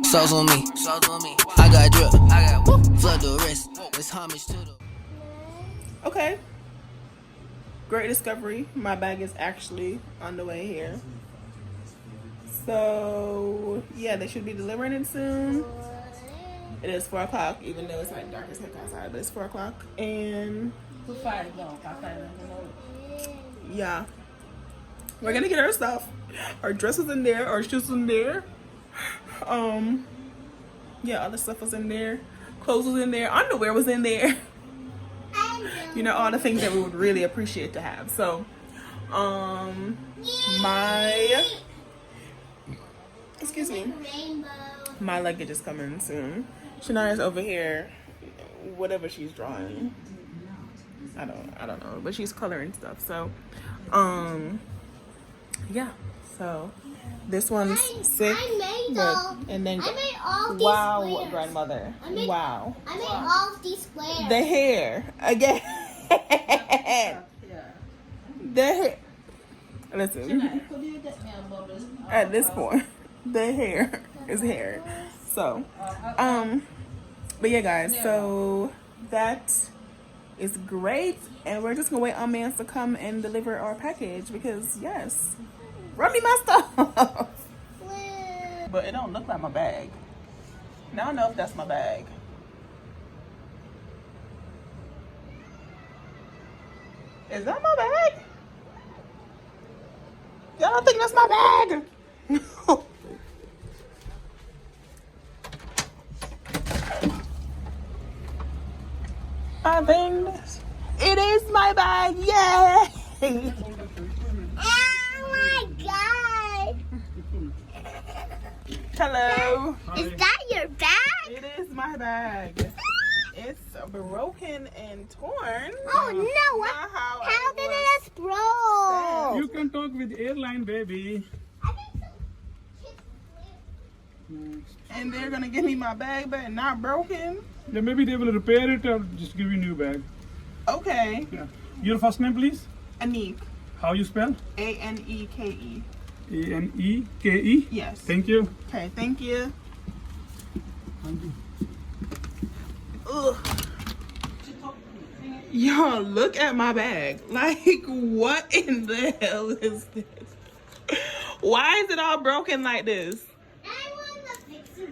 Sauce on me. I got drip. Flood the wrist. It's homage to the. Okay. Great discovery. My bag is actually on the way here. So yeah, they should be delivering it soon. It is 4 o'clock, even though it's like dark as heck outside, but it's 4 o'clock. And yeah, we're gonna get our stuff. Our dresses in there, our shoes in there. Yeah, all the stuff was in there. Clothes was in there. Underwear was in there. You know, all the things that we would really appreciate to have. So, excuse me, my luggage is coming soon. Shania's over here, whatever she's drawing. I don't know, but she's coloring stuff. So, yeah. So this one's sick, but and then I made all these wow, squares. grandmother, wow. I made all of these squares. The hair again. The hair. Listen. At this point, the hair is hair. So, but yeah, guys. So that is great, and we're just gonna wait on Mans to come and deliver our package because yes, run me my stuff. But it don't look like my bag. Now I know if that's my bag. Is that my bag? Y'all don't think that's my bag? No. I think it is my bag. Yay! Oh my god! Hello. Is that your bag? It is my bag. It's broken and torn. Oh no! Not How did it explode? You can talk with airline, baby. And they're gonna give me my bag back, not broken. Yeah, maybe they will repair it or just give you a new bag. Okay. Yeah. Your first name, please. Aneke. How you spell? Aneke. Aneke? Yes. Thank you. Okay, thank you. Thank you. Ugh. Y'all, look at my bag. Like, what in the hell is this? Why is it all broken like this? I want to fix it.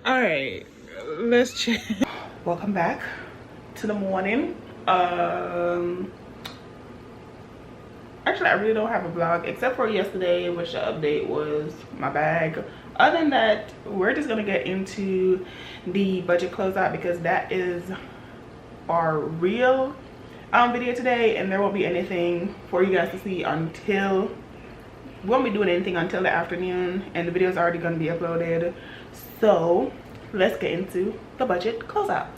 Alright, let's check. Welcome back to the morning. Actually, I really don't have a vlog except for yesterday, which the update was my bag. Other than that, we're just gonna get into the budget closeout because that is our real video today, and there won't be anything for you guys to see until we won't be doing anything until the afternoon, and the video is already going to be uploaded. So let's get into the budget closeout.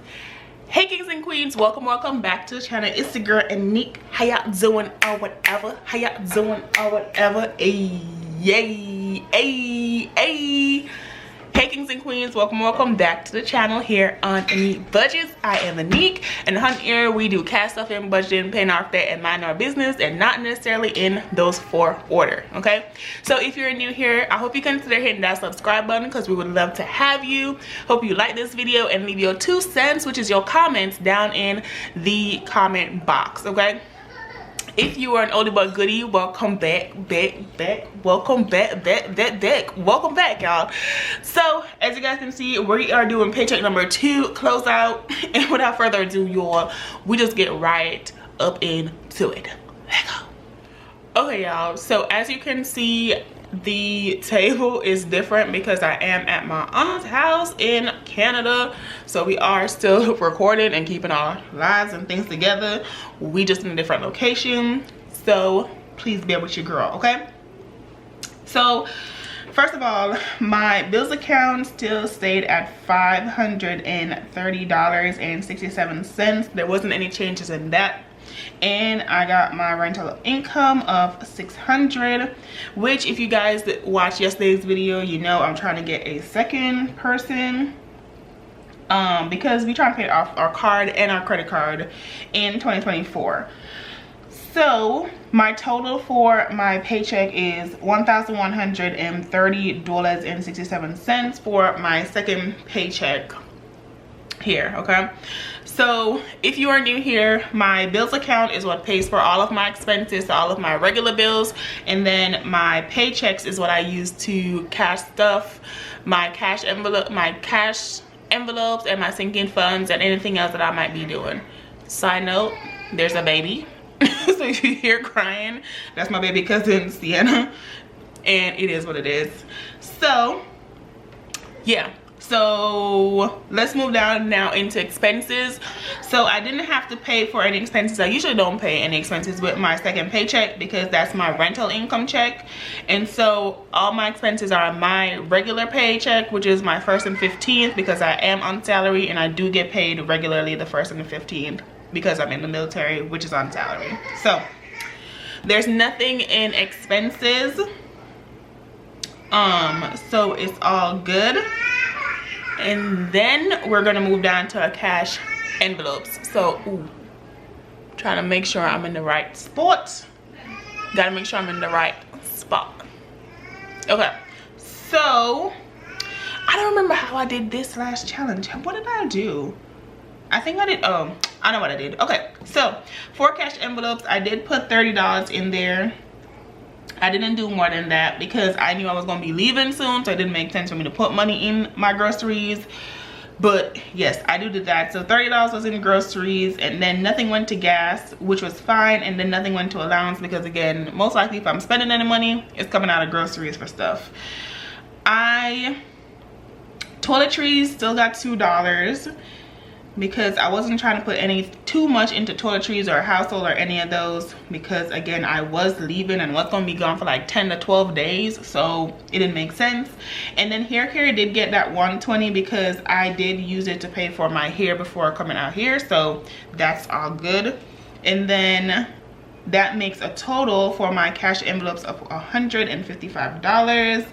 Hey kings and queens, welcome back to the channel. It's the girl Aneke. How y'all doing or whatever? How y'all doing or whatever? Ay, yay, ay, ay. Hey kings and queens, welcome back to the channel here on Aneke Budgets. I am Aneke, and on here we do cash stuff and budgeting, paying off debt, and mind our business, and not necessarily in those 4 order. Okay, so if you're new here, I hope you consider hitting that subscribe button because we would love to have you. Hope you like this video and leave your 2 cents, which is your comments, down in the comment box. Okay, if you are an oldie but goodie, welcome back, welcome back, y'all. So as you guys can see, we are doing paycheck number 2 closeout, and without further ado, y'all, we just get right up into it. Let's go. Okay, y'all, so as you can see, the table is different because I am at my aunt's house in Canada, so we are still recording and keeping our lives and things together. We just in a different location, so please bear with your girl, okay? So first of all, my bills account still stayed at $530.67. There wasn't any changes in that. And I got my rental income of $600, which if you guys watched yesterday's video, you know I'm trying to get a second person because we trying to pay off our card and our credit card in 2024. So my total for my paycheck is $1,130.67 for my second paycheck here. Okay, so if you are new here, my bills account is what pays for all of my expenses, all of my regular bills, and then my paychecks is what I use to cash stuff, my cash envelopes and my sinking funds and anything else that I might be doing. Side note, there's a baby. So if you hear crying, that's my baby cousin Sienna, and it is what it is. So yeah, so let's move down now into expenses. So I didn't have to pay for any expenses. I usually don't pay any expenses with my second paycheck because that's my rental income check, and so all my expenses are my regular paycheck, which is my 1st and 15th, because I am on salary and I do get paid regularly the 1st and the 15th because I'm in the military, which is on salary. So there's nothing in expenses, so it's all good. And then we're gonna move down to our cash envelopes. So trying to make sure I'm in the right spot. Gotta make sure I'm in the right spot. Okay, so I don't remember how I did this last challenge. What did I do? I think I did, oh, I know what I did. Okay, so for cash envelopes, I did put $30 in there. I didn't do more than that because I knew I was gonna be leaving soon, so it didn't make sense for me to put money in my groceries. But yes, I did that. So $30 was in groceries, and then nothing went to gas, which was fine, and then nothing went to allowance because, again, most likely if I'm spending any money, it's coming out of groceries for stuff. Toiletries still got $2 because I wasn't trying to put too much into toiletries or household or any of those, because again, I was leaving and was gonna be gone for like 10 to 12 days, so it didn't make sense. And then hair care did get that $120 because I did use it to pay for my hair before coming out here, so that's all good. And then that makes a total for my cash envelopes of $155,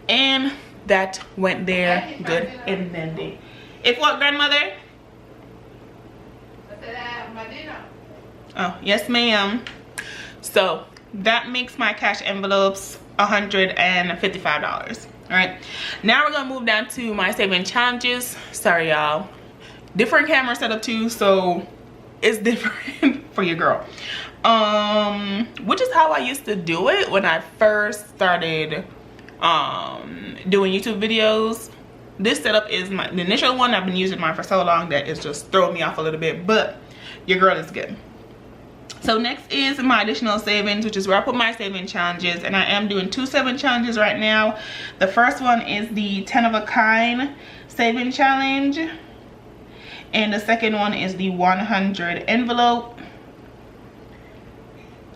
and that went there good and dandy. If what, grandmother? Oh, yes ma'am. So that makes my cash envelopes $155. All right, now we're gonna move down to my saving challenges. Sorry y'all, different camera setup too, so it's different for your girl, which is how I used to do it when I first started doing YouTube videos. This setup is the initial one. I've been using mine for so long that it's just throwing me off a little bit, but your girl is good. So next is my additional savings, which is where I put my saving challenges, and I am doing 2 saving challenges right now. The first one is the 10 of a kind saving challenge, and the second one is the 100 envelope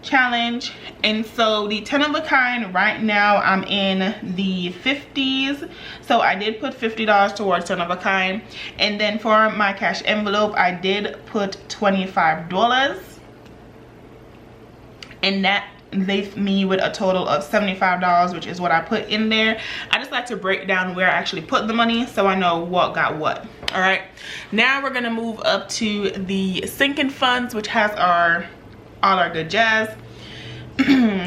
challenge. And so the 10 of a kind, right now I'm in the 50s, so I did put $50 towards 10 of a kind. And then for my cash envelope, I did put $25, and that leaves me with a total of $75, which is what I put in there. I just like to break down where I actually put the money so I know what got what. All right, now we're gonna move up to the sinking funds, which has all our good jazz.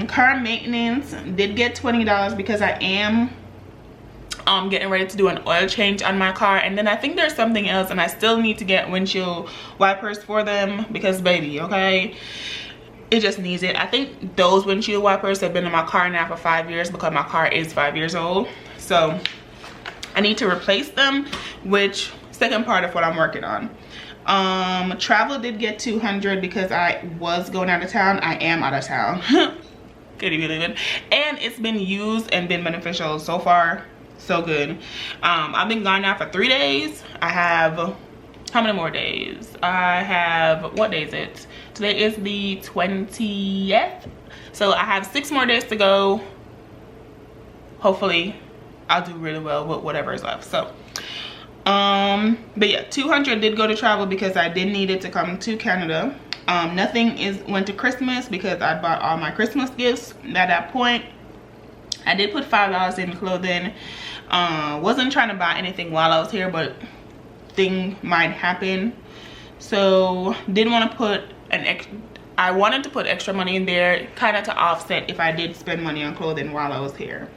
Car maintenance did get $20 because I am getting ready to do an oil change on my car, and then I think there's something else, and I still need to get windshield wipers for them because baby, okay, it just needs it. I think those windshield wipers have been in my car now for 5 years because my car is 5 years old, so I need to replace them, which second part of what I'm working on. Travel did get $200 because I was going out of town. I am out of town. Can you believe it? And it's been used and been beneficial so far. So good. I've been gone now for 3 days. I have, how many more days? I have, what day is it? Today is the 20th. So I have 6 more days to go. Hopefully I'll do really well with whatever is left. So but yeah, $200 did go to travel because I did need it to come to Canada. Nothing went to Christmas because I bought all my Christmas gifts at that point. I did put $5 in clothing. Wasn't trying to buy anything while I was here, but thing might happen, so didn't want to put I wanted to put extra money in there kind of to offset if I did spend money on clothing while I was here.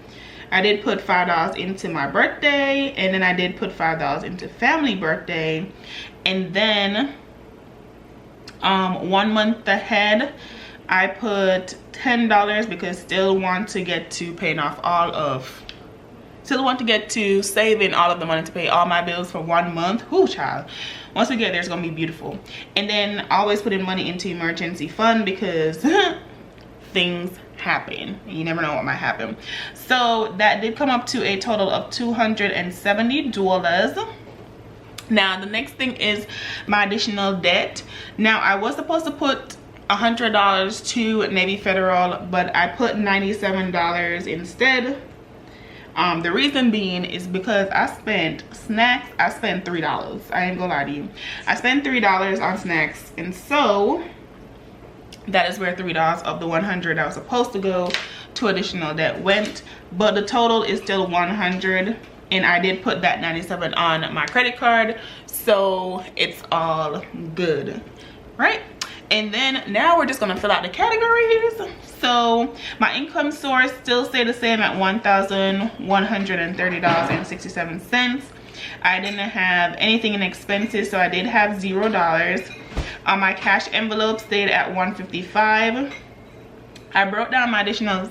I did put $5 into my birthday, and then I did put $5 into family birthday, and then 1 month ahead I put $10 because still want to get to paying off saving all of the money to pay all my bills for 1 month. Whoo, child. Once we get there, it's gonna be beautiful. And then always putting money into emergency fund because things happen. You never know what might happen. So that did come up to a total of $270. Now the next thing is my additional debt. Now I was supposed to put $100 to Navy Federal, but I put $97 instead. The reason being is because I spent snacks. I spent $3. I ain't gonna lie to you. I spent $3 on snacks, and so that is where $3 of the $100 that was supposed to go to additional debt went. But the total is still $100, and I did put that $97 on my credit card, so it's all good, right? And then now we're just gonna fill out the categories. So my income source still stay the same at $1,130.67. I didn't have anything in expenses, so I did have $0. My cash envelope stayed at $155. I broke down my additional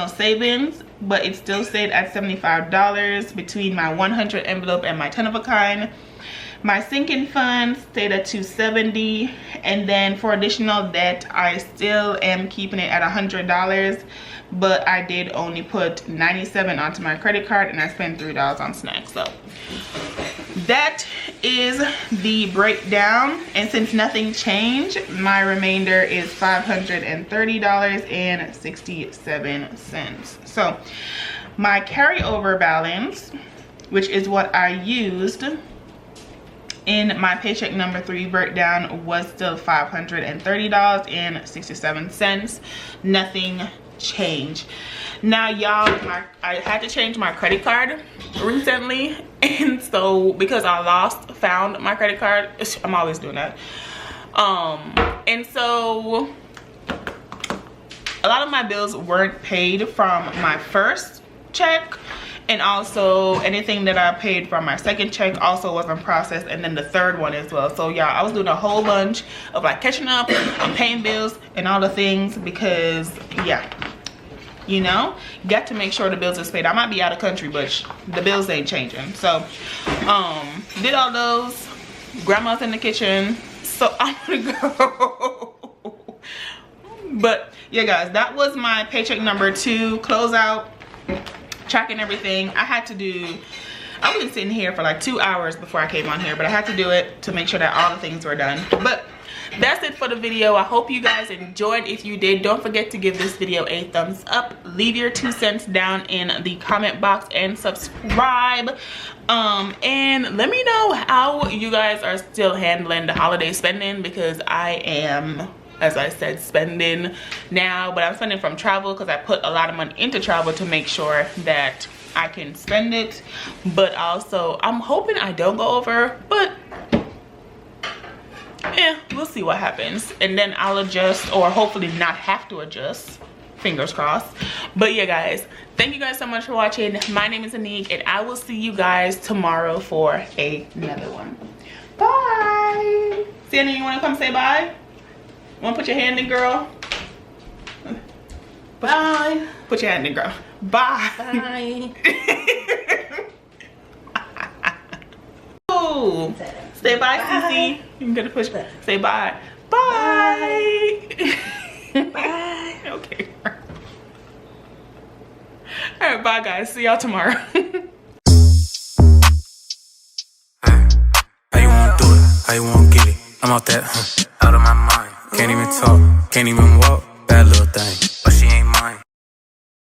savings, but it still stayed at $75 between my 100 envelope and my 10 of a kind. My sinking fund stayed at $270, and then for additional debt I still am keeping it at $100, but I did only put $97 onto my credit card, and I spent $3 on snacks. So that is the breakdown, and since nothing changed, my remainder is $530.67. So my carryover balance, which is what I used in my paycheck number 3 breakdown, was still $530.67. Nothing changed. Now y'all, I had to change my credit card recently, and so because I found my credit card, I'm always doing that, and so a lot of my bills weren't paid from my first check, and also anything that I paid from my second check also wasn't processed, and then the third one as well. So y'all, I was doing a whole bunch of like catching up on paying bills and all the things, because yeah, you know, got to make sure the bills is paid. I might be out of country, but the bills ain't changing. So did all those. Grandma's in the kitchen, so I'm gonna go. But yeah guys, that was my paycheck number 2 closeout, tracking everything. I was sitting here for like 2 hours before I came on here, but I had to do it to make sure that all the things were done. But that's it for the video. I hope you guys enjoyed. If you did, don't forget to give this video a thumbs up, leave your 2 cents down in the comment box, and subscribe. And let me know how you guys are still handling the holiday spending, because I am, as I said, spending now, but I'm spending from travel because I put a lot of money into travel to make sure that I can spend it. But also I'm hoping I don't go over, but yeah, we'll see what happens, and then I'll adjust, or hopefully not have to adjust, fingers crossed. But yeah guys, thank you guys so much for watching. My name is Anique, and I will see you guys tomorrow for another one. Bye. Sienna, you want to come say bye? Want to put your hand in, girl? Bye. Put your hand in, girl. Bye. Bye. Ooh. Say bye, Sissy. You gotta push. Say bye. Bye. Bye. Okay. All right, bye guys. See y'all tomorrow. How you wanna do it? How you wanna get it? I'm out that, out of my mind. Can't even talk, can't even walk. Bad little thing.